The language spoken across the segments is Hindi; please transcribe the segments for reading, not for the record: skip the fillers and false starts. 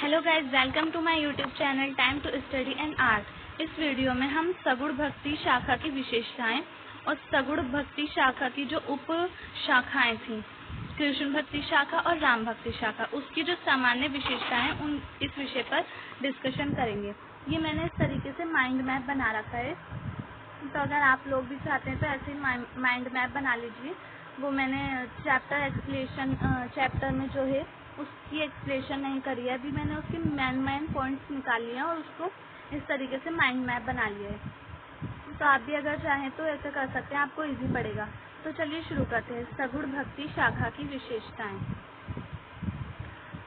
Hello guys, welcome to my YouTube channel time to study and art. इस वीडियो में हम सगुण भक्ति शाखा की विशेषताएं और सगुण भक्ति शाखा की जो उप शाखाएं थी, कृष्ण भक्ति शाखा और राम भक्ति शाखा, उसकी जो सामान्य विशेषताएं हैं उन इस विषय पर डिस्कशन करेंगे। ये मैंने इस तरीके से माइंड मैप बना रखा है, तो अगर आप लोग भी चाहते हैं तो ऐसे ही माइंड मैप बना लीजिए। वो मैंने चैप्टर में जो है उसकी एक्सप्लेशन नहीं करी है, अभी मैंने उसके मेन पॉइंट्स निकाल लिए हैं और उसको इस तरीके से माइंड मैप बना लिया है। तो आप भी अगर चाहें तो ऐसा कर सकते हैं, आपको इजी पड़ेगा। तो चलिए शुरू करते हैं। सगुण भक्ति शाखा की विशेषताएं।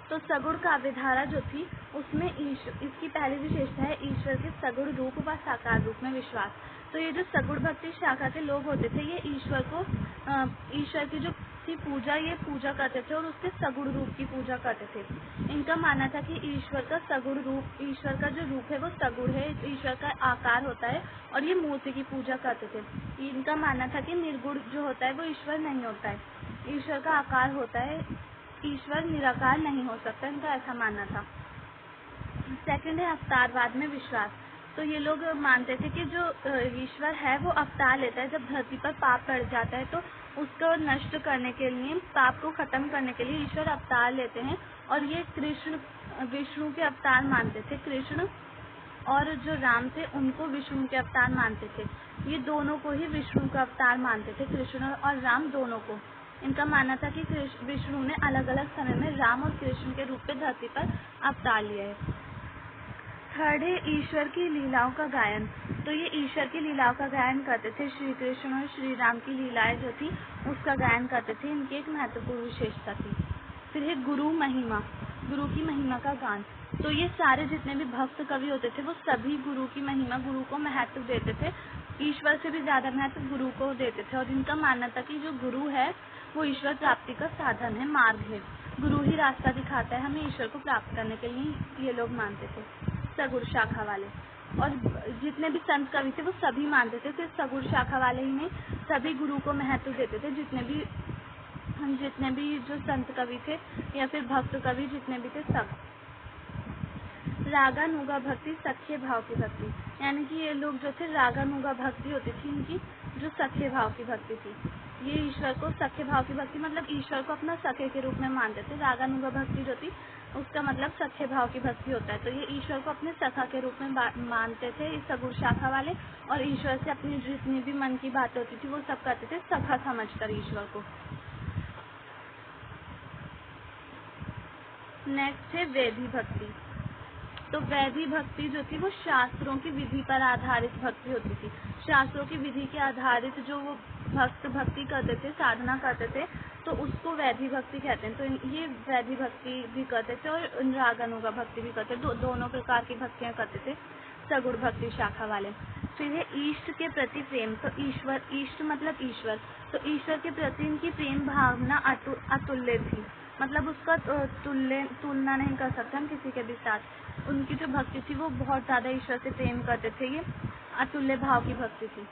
तो सगुण काव्यधारा जो थी उसमें इसकी पहली विशेषता है ईश्वर के सगुण रूप व साकार रूप में विश्वास। तो ये जो सगुण भक्ति शाखा के लोग होते थे, ये ईश्वर की जो की पूजा ये पूजा करते थे और उसके सगुण रूप की पूजा करते थे। इनका मानना था कि ईश्वर का सगुण रूप, ईश्वर का जो रूप है वो सगुण है, ईश्वर का आकार होता है और ये मूर्ति की पूजा करते थे। इनका मानना था कि निर्गुण जो होता है वो ईश्वर नहीं होता है, ईश्वर का आकार होता है, ईश्वर निराकार नहीं हो सकता, इनका ऐसा मानना था। सेकंड है अवतारवाद में विश्वास। तो ये लोग मानते थे कि जो ईश्वर है वो अवतार लेता है, जब धरती पर पाप पड़ जाता है तो उसको नष्ट करने के लिए, पाप को खत्म करने के लिए ईश्वर अवतार लेते हैं। और ये कृष्ण विष्णु के अवतार मानते थे। कृष्ण और जो राम थे उनको विष्णु के अवतार मानते थे। ये दोनों को ही विष्णु का अवतार मानते थे, कृष्ण और राम दोनों को। इनका मानना था कि विष्णु ने अलग अलग समय में राम और कृष्ण के रूप में धरती पर अवतार लिया है। थर्ड है ईश्वर की लीलाओं का गायन। तो ये ईश्वर की लीलाओं का गायन करते थे, श्री कृष्ण और श्री राम की लीलाएं जो थी उसका गायन करते थे। इनकी एक महत्वपूर्ण विशेषता थी। फिर है गुरु महिमा, गुरु की महिमा का गान। तो ये सारे जितने भी भक्त कवि होते थे वो सभी गुरु की महिमा, गुरु को महत्व देते थे, ईश्वर से भी ज्यादा महत्व गुरु को देते थे। और इनका मानना था कि जो गुरु है वो ईश्वर प्राप्ति का साधन है, मार्ग है, गुरु ही रास्ता दिखाता है हमें ईश्वर को प्राप्त करने के लिए, ये लोग मानते थे सगुण शाखा वाले। और जितने भी संत कवि थे वो सभी मानते थे, सिर्फ सगुण शाखा वाले ही नहीं, सभी गुरु को महत्व देते थे। जितने भी जो संत कवि थे या फिर भक्त कवि जितने भी थे सब। रागानुगा भक्ति, सख्य भाव की भक्ति, यानी कि ये लोग जो थे रागानुगा भक्ति होती थी इनकी, जो सख्य भाव की भक्ति थी। ये ईश्वर को सख्य भाव की भक्ति मतलब ईश्वर को अपना सखे के रूप में मानते थे। रागानुगा भक्ति जो थी उसका मतलब सख्य भाव की भक्ति होता है। तो ये ईश्वर को अपने सखा के रूप में मानते थे इस सगुण शाखा वाले, और ईश्वर से अपनी जितनी भी मन की बातें होती थी वो सब करते थे सखा समझकर ईश्वर को। नेक्स्ट है वैधि भक्ति। तो वैधि भक्ति जो थी वो शास्त्रों की विधि पर आधारित भक्ति होती थी। शास्त्रों की विधि के आधारित जो वो भक्त भक्ति करते थे, साधना करते थे, तो उसको वैधि भक्ति कहते हैं। तो ये वैधि भक्ति भी करते थे और रागानुगा भक्ति भी करते थे, दोनों प्रकार की भक्तियां करते थे सगुण भक्ति शाखा वाले। फिर है इष्ट के प्रति प्रेम। तो ईश्वर, इष्ट मतलब ईश्वर, तो ईश्वर के प्रति इनकी प्रेम भावना अतुल्य थी, मतलब उसका तुलना नहीं कर सकते हम किसी के भी साथ। उनकी जो भक्ति थी वो बहुत ज्यादा ईश्वर से प्रेम करते थे, ये अतुल्य भाव की भक्ति थी।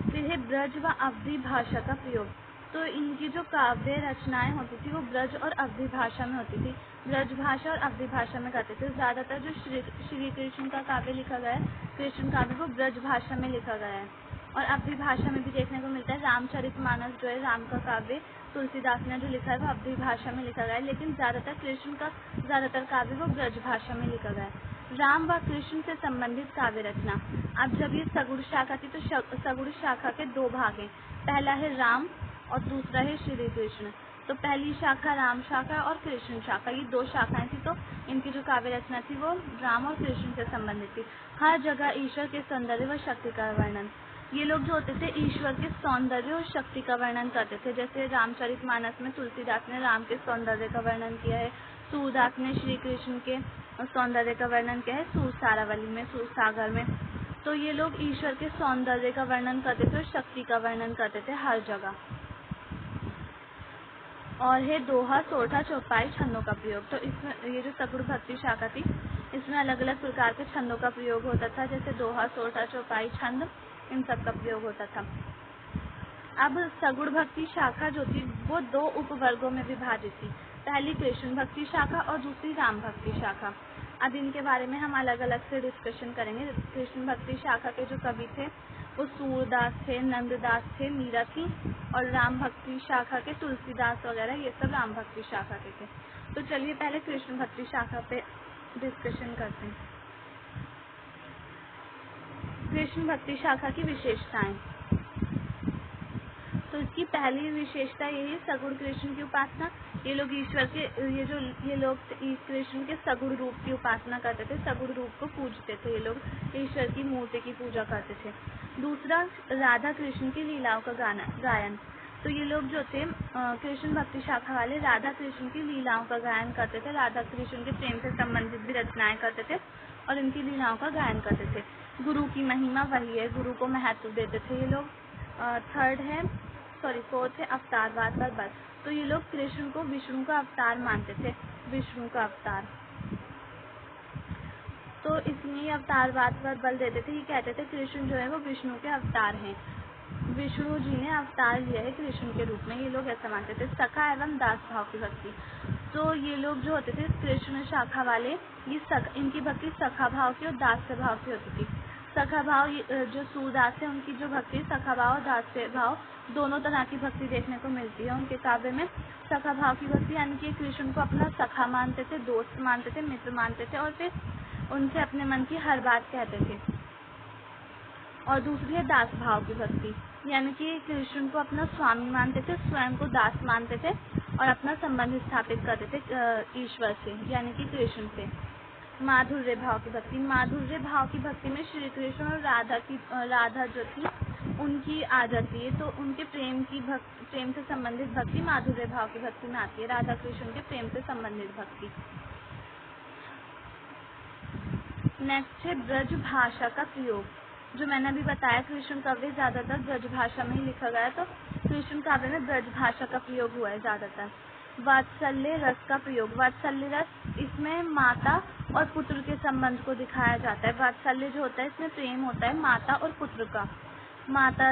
फिर है ब्रज व अवधि भाषा का प्रयोग। तो इनकी जो काव्य रचनाएं होती थी वो ब्रज और अवधि भाषा में होती थी, ब्रज भाषा और अवधि भाषा में करते थे। ज्यादातर जो श्री कृष्ण का काव्य लिखा गया है, कृष्ण काव्य, वो ब्रज भाषा में लिखा गया है। और अवधि भाषा में भी देखने को मिलता है। रामचरितमानस जो है, राम का काव्य तुलसीदास ने जो लिखा है वो अवधि भाषा में लिखा गया है, लेकिन ज्यादातर कृष्ण का ज्यादातर काव्य वो ब्रज भाषा में लिखा गया है। राम व कृष्ण से संबंधित काव्य रचना। अब जब ये सगुण शाखा थी तो सगुण शाखा के दो भाग हैं, पहला है राम और दूसरा है श्री कृष्ण। तो पहली शाखा राम शाखा और कृष्ण शाखा, ये दो शाखाएं थी। तो इनकी जो काव्य रचना थी वो राम और कृष्ण से संबंधित थी। हर जगह ईश्वर के सौंदर्य व शक्ति का वर्णन। ये लोग जो होते थे ईश्वर के सौंदर्य और शक्ति का वर्णन करते थे। जैसे रामचरितमानस में तुलसीदास ने राम के सौंदर्य का वर्णन किया है, सूरदास ने श्री कृष्ण के सौंदर्य का वर्णन किया है सूरसारावली में, सूरसागर में। तो ये लोग ईश्वर के सौंदर्य का वर्णन करते थे और शक्ति का वर्णन करते थे हर जगह। और है दोहा, सोरठा, चौपाई, छंदों का प्रयोग। तो इसमें ये जो सगुण भक्ति शाखा थी इसमें अलग अलग प्रकार के छंदों का प्रयोग होता था, जैसे दोहा, सोरठा, चौपाई, छंद, इन सब का प्रयोग होता था। अब सगुण भक्ति शाखा जो थी वो दो उपवर्गों में विभाजित थी। पहली कृष्ण भक्ति शाखा और दूसरी राम भक्ति शाखा। अब इनके बारे में हम अलग अलग से डिस्कशन करेंगे। कृष्ण भक्ति शाखा के जो कवि थे वो सूरदास थे, नंददास थे, मीरा थी, और राम भक्ति शाखा के तुलसीदास वगैरह, ये सब राम भक्ति शाखा के थे। तो चलिए पहले कृष्ण भक्ति शाखा पे डिस्कशन करते हैं। कृष्ण भक्ति शाखा की विशेषताएं। तो इसकी पहली विशेषता यही है सगुण कृष्ण की उपासना। ये लोग ईश्वर के ये लोग कृष्ण के सगुण रूप की उपासना करते थे, सगुण रूप को पूजते थे, ये लोग ईश्वर की मूर्ति की पूजा करते थे। दूसरा, राधा कृष्ण की लीलाओं का गायन। तो ये लोग जो थे कृष्ण भक्ति शाखा वाले राधा कृष्ण की लीलाओं का गायन करते थे, राधा कृष्ण के प्रेम से संबंधित भी रचनाएं करते थे और इनकी लीलाओं का गायन करते थे। गुरु की महिमा वही है, गुरु को महत्व देते थे ये लोग। फोर्थ है अवतारवाद पर बल। तो ये लोग कृष्ण को विष्णु का अवतार मानते थे, विष्णु का अवतार। तो इसलिए अवतारवाद पर बल देते थे। ये कहते थे कृष्ण जो है वो विष्णु के अवतार हैं, विष्णु जी ने अवतार लिया है कृष्ण के रूप में, ये लोग ऐसा मानते थे। सखा एवं दास भाव की भक्ति। तो ये लोग जो होते थे कृष्ण शाखा वाले, ये इनकी भक्ति सखा भाव की और दास्य भाव की होती थी। सखा भाव जो सूरदास है उनकी जो भक्ति सखा भाव और दास्य भाव दोनों तरह की भक्ति देखने को मिलती है उनके काव्य में। सखा भाव की भक्ति यानी कि कृष्ण को अपना सखा मानते थे, दोस्त मानते थे, मित्र मानते थे और फिर उनसे अपने मन की हर बात कहते थे। और दूसरी है दास भाव की भक्ति, यानी कि कृष्ण को अपना स्वामी मानते थे, स्वयं को दास मानते थे और अपना संबंध स्थापित करते थे ईश्वर से, यानी कि कृष्ण से। माधुर्य भाव की भक्ति। माधुर्य भाव की भक्ति में श्री कृष्ण और राधा जो थी उनकी आ जाती है। तो उनके प्रेम से संबंधित भक्ति माधुर्य भाव की भक्ति में आती है, राधा कृष्ण के प्रेम से संबंधित भक्ति। नेक्स्ट है ब्रज भाषा का प्रयोग। जो मैंने अभी बताया कृष्ण काव्य ज्यादातर ब्रज भाषा में ही लिखा गया है, तो कृष्ण काव्य में ब्रज भाषा का प्रयोग हुआ है ज्यादातर। वात्सल्य रस का प्रयोग। वात्सल्य रस, इसमें माता और पुत्र के संबंध को दिखाया जाता है। वात्सल्य जो होता है इसमें प्रेम होता है माता और पुत्र का, माता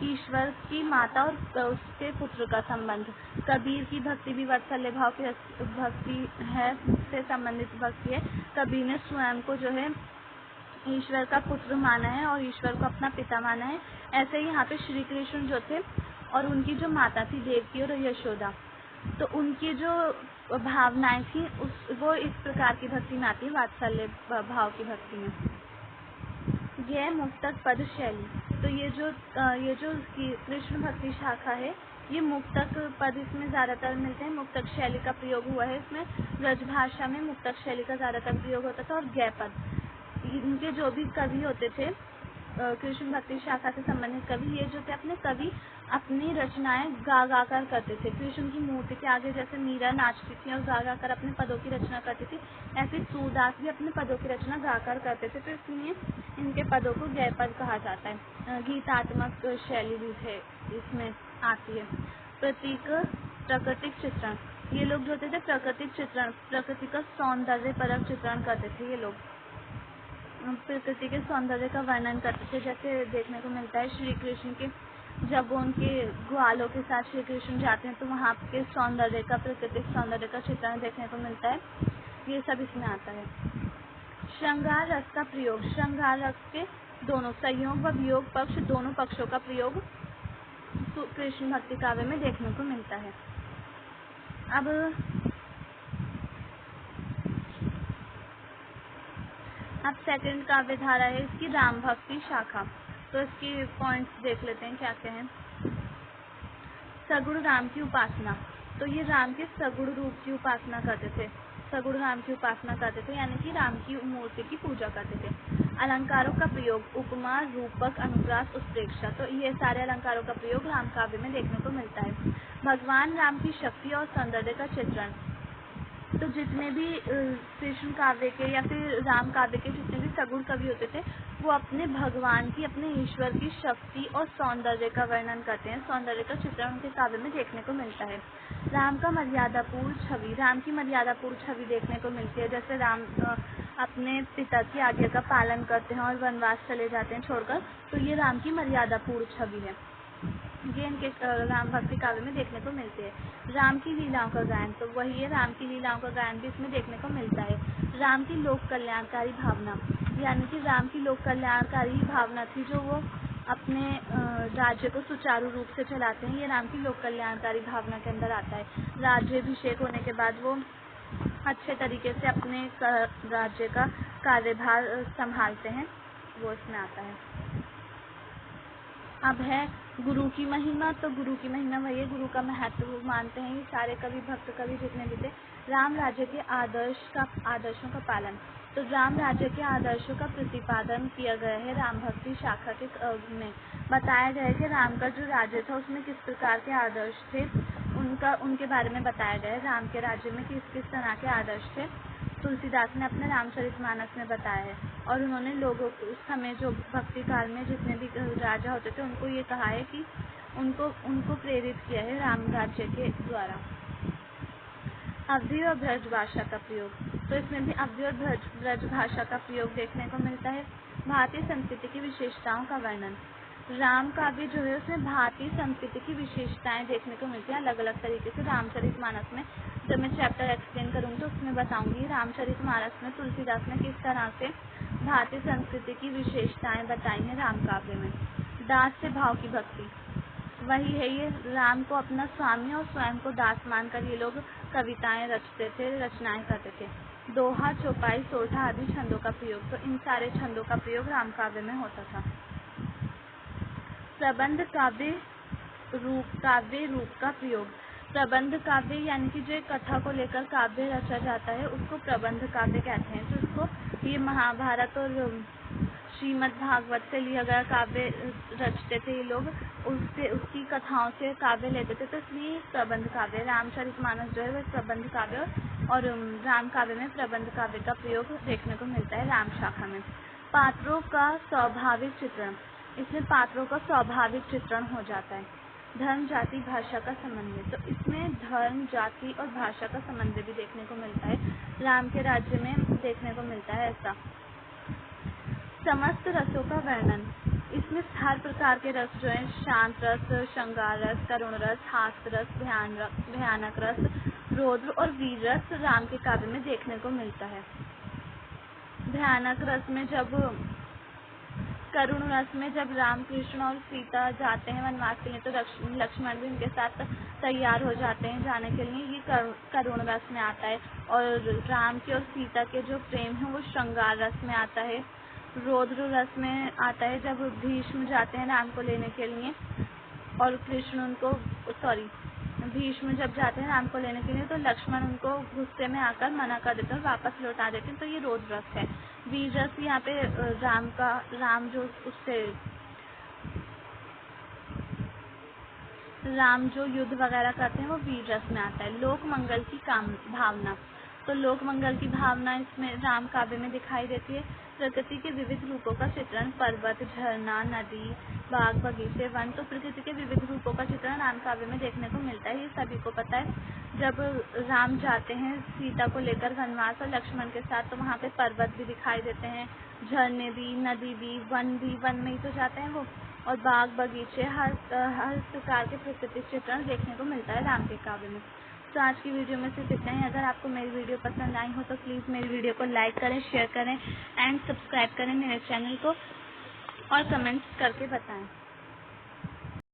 ईश्वर की माता और उसके पुत्र का संबंध। कबीर की भक्ति भी वात्सल्य भाव की भक्ति है, से संबंधित भक्ति है। कबीर ने स्वयं को जो है ईश्वर का पुत्र माना है और ईश्वर को अपना पिता माना है। ऐसे ही यहाँ पे श्री कृष्ण जो थे और उनकी जो माता थी देवकी और यशोदा, तो उनकी जो भावनाएं थी वो इस प्रकार की भक्ति में आती है, वात्सल्य भाव की भक्ति में। यह मुक्तक पद शैली। तो ये जो कृष्ण भक्ति शाखा है ये मुक्तक पद इसमें ज्यादातर मिलते हैं। मुक्तक शैली का प्रयोग हुआ है इसमें। ब्रज भाषा में मुक्तक शैली का ज्यादातर प्रयोग होता था। और गय पद, इनके जो भी कवि होते थे कृष्ण भक्ति शाखा से संबंधित कवि, ये जो थे अपनी रचनाएं गा कर करते थे। कृष्ण की मूर्ति के आगे जैसे मीरा नाचती थी और गा कर अपने पदों की रचना करती थी, ऐसे सूरदास भी अपने पदों की रचना गा कर करते थे, तो इसलिए इनके पदों को गय पद कहा जाता है। गीतात्मक शैली भी है इसमें आती है। प्रतीक प्राकृतिक चित्रण। ये लोग जो होते थे प्राकृतिक चित्रण, प्रकृति का सौंदर्य परक चित्रण करते थे। ये लोग प्रकृति के सौंदर्य का वर्णन करते थे। जैसे देखने को मिलता है श्री कृष्ण के, जब वो उनके ग्वालों के साथ श्री कृष्ण जाते हैं तो वहाँ के सौंदर्य का, प्राकृतिक सौंदर्य का चित्रण देखने को मिलता है। ये सब इसमें आता है। श्रृंगार रस का प्रयोग। श्रृंगार रस के दोनों संयोग व वियोग पक्ष, दोनों पक्षों का प्रयोग कृष्ण भक्ति काव्य में देखने को मिलता है। अब सेकंड काव्य धारा है इसकी राम भक्ति शाखा। तो इसकी पॉइंट्स देख लेते हैं क्या क्या है। सगुण राम की उपासना। तो ये राम के सगुण रूप की उपासना करते थे, सगुण राम की उपासना करते थे, यानी कि राम की मूर्ति की पूजा करते थे। अलंकारों का प्रयोग। उपमा, रूपक, अनुप्रास, उत्प्रेक्षा। तो ये सारे अलंकारों का प्रयोग राम काव्य में देखने को मिलता है। भगवान राम की शक्ति और सौंदर्य का चित्रण। तो जितने भी कृष्ण काव्य के या फिर राम काव्य के जितने भी सगुण कवि होते थे वो अपने भगवान की, अपने ईश्वर की शक्ति और सौंदर्य का वर्णन करते हैं। सौंदर्य का चित्रण उनके काव्य में देखने को मिलता है। राम का मर्यादापूर्ण छवि। राम की मर्यादापूर्ण छवि देखने को मिलती है। जैसे राम अपने पिता की आज्ञा का पालन करते हैं और वनवास चले जाते हैं छोड़कर, तो ये राम की मर्यादापूर्ण छवि है। ये इनके राम भक्ति काव्य में देखने को मिलते हैं। राम की लीलाओं का गायन, तो वही है, राम की लीलाओं का गायन भी इसमें देखने को मिलता है। राम की लोक कल्याणकारी भावना, यानी कि राम की लोक कल्याणकारी भावना थी जो वो अपने राज्य को सुचारू रूप से चलाते हैं, ये राम की लोक कल्याणकारी भावना के अंदर आता है। राज्याभिषेक होने के बाद वो अच्छे तरीके से अपने राज्य का कार्यभार संभालते हैं, वो इसमें आता है। अब है गुरु की महिमा, तो गुरु की महिमा वही है, गुरु का महत्व मानते हैं ये सारे कवि, भक्त कवि जितने भी थे। राम राज्य के आदर्शों का पालन, तो राम राज्य के आदर्शों का प्रतिपादन किया गया है राम भक्ति शाखा के में। बताया गया है कि राम का जो राज्य था उसमें किस प्रकार के आदर्श थे, उनके बारे में बताया गया है। राम के राज्य में किस किस तरह के आदर्श थे, तुलसीदास ने अपने रामचरितमानस में बताया है। और उन्होंने लोगों को उस समय जो भक्ति काल में जितने भी राजा होते थे उनको ये कहा है कि उनको प्रेरित किया है राम राज्य के द्वारा। अवधी और ब्रज भाषा का प्रयोग, तो इसमें भी अवधी और ब्रज भाषा का प्रयोग देखने को मिलता है। भारतीय संस्कृति की विशेषताओं का वर्णन, राम काव्य जो है उसमें भारतीय संस्कृति की विशेषताएं देखने को मिलती हैं अलग अलग तरीके से। रामचरितमानस में जब मैं चैप्टर एक्सप्लेन करूँगी तो उसमें बताऊंगी रामचरितमानस में तुलसीदास ने किस तरह से भारतीय संस्कृति की विशेषताएं बताई हैं राम काव्य में। दास से भाव की भक्ति, वही है ये, राम को अपना स्वामी और स्वयं को दास मानकर ये लोग कविताएं रचते थे, रचनाएं करते थे। दोहा, चौपाई, सोरठा आदि छंदों का प्रयोग, तो इन सारे छंदों का प्रयोग राम काव्य में होता था। प्रबंध काव्य रूप का प्रयोग, प्रबंध काव्य यानी कि जो कथा को लेकर काव्य रचा जाता है उसको प्रबंध काव्य कहते हैं। जिसको ये महाभारत और श्रीमद् भागवत से लिया गया काव्य रचते थे ये लोग, उसकी कथाओं से काव्य लेते थे, तो इसलिए प्रबंध काव्य। रामचरितमानस जो है वह प्रबंध काव्य और राम काव्य में प्रबंध काव्य का प्रयोग देखने को मिलता है राम शाखा में। पात्रों का स्वाभाविक चित्रण, इसमें पात्रों का स्वाभाविक चित्रण हो जाता है। धर्म, जाति, भाषा का समन्वय, तो इसमें धर्म, जाति और भाषा का समन्वय भी देखने को मिलता है, राम के राज्य में देखने को मिलता है ऐसा। समस्त रसों का वर्णन, इसमें हर प्रकार के रस जो है, शांत रस, श्रृंगार रस, करुण रस, हास्य रस, भयानक रस, रौद्र और वीर रस राम के काव्य में देखने को मिलता है। भयानक रस में करुण रस में जब राम, कृष्ण और सीता जाते हैं वनवास के लिए तो लक्ष्मण भी उनके साथ तैयार हो जाते हैं जाने के लिए, ये करुण रस में आता है। और राम के और सीता के जो प्रेम है वो श्रृंगार रस में आता है। रौद्र रस में आता है जब भीष्म जाते हैं राम को लेने के लिए और भीष्म जब जाते हैं राम को लेने के लिए तो लक्ष्मण उनको गुस्से में आकर मना कर देते हैं और वापस लौटा देते हैं, तो ये रौद्र रस है। वीर रस यहाँ पे राम जो युद्ध वगैरह करते हैं वो वीर रस में आता है। लोक मंगल की भावना, तो लोक मंगल की भावना इसमें राम काव्य में दिखाई देती है। प्रकृति के विविध रूपों का चित्रण, पर्वत, झरना, नदी, बाग, बगीचे, वन, तो प्रकृति के विविध रूपों का चित्रण राम काव्य में देखने को मिलता है, ये सभी को पता है। जब राम जाते हैं सीता को लेकर वनवास और लक्ष्मण के साथ तो वहाँ पे पर्वत भी दिखाई देते हैं, झरने भी, नदी भी, वन में ही तो जाते हैं वो, और बाग, बगीचे, हर प्रकार के प्रकृति चित्रण देखने को मिलता है राम के काव्य में। तो आज की वीडियो में सिर्फ इतना ही। अगर आपको मेरी वीडियो पसंद आई हो तो प्लीज़ मेरी वीडियो को लाइक करें, शेयर करें एंड सब्सक्राइब करें मेरे चैनल को और कमेंट्स करके बताएं।